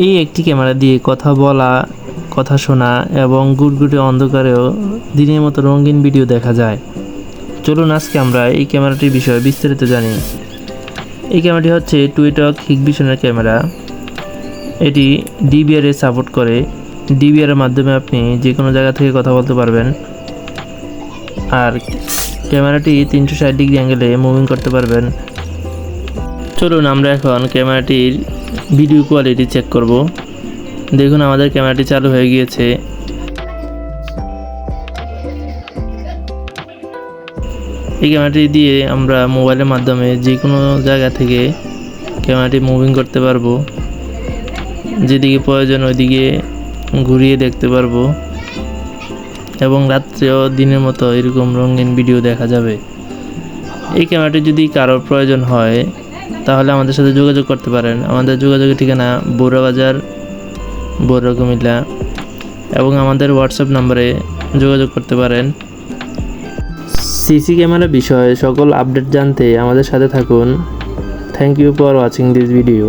এই একটি ক্যামেরা দিয়ে কথা বলা, কথা শোনা এবং গুটগুটে অন্ধকারেও দিনের মতো রঙিন ভিডিও দেখা যায়। চলুন আজকে আমরা এই ক্যামেরাটির বিষয়ে বিস্তারিত জানি। এই ক্যামেরাটি হচ্ছে টুইটক হিগভিশনের ক্যামেরা। এটি ডিভিআর এ সাপোর্ট করে। ডিভিআর এর মাধ্যমে আপনি যে কোনো জায়গা থেকে কথা বলতে পারবেন। আর ক্যামেরাটি 360 ডিগ্রি অ্যাঙ্গেলে মুভিং করতে পারবেন। চলুন আমরা এখন ক্যামেরাটির ভিডিও কোয়ালিটি চেক করব। দেখুন আমাদের ক্যামেরাটি চালু হয়ে গিয়েছে। এই ক্যামেরাটি দিয়ে আমরা মোবাইলের মাধ্যমে যে কোনো জায়গা থেকে ক্যামেরাটি মুভিং করতে পারবো। যেদিকে প্রয়োজন ওইদিকে ঘুরিয়ে দেখতে পারবো এবং রাত্রেও দিনের মতো এরকম রঙিন ভিডিও দেখা যাবে। এই ক্যামেরাটি যদি কারোর প্রয়োজন হয় তাহলে আমাদের সাথে যোগাযোগ করতে পারেন। আমাদের যোগাযোগের ঠিকানা বগুড়া বাজার, বগুড়া কুমিল্লা, এবং আমাদের হোয়াটসঅ্যাপ নম্বরে যোগাযোগ করতে পারেন। সিসি ক্যামেরা বিষয়ে সকল আপডেট জানতে আমাদের সাথে থাকুন। Thank you for watching this video.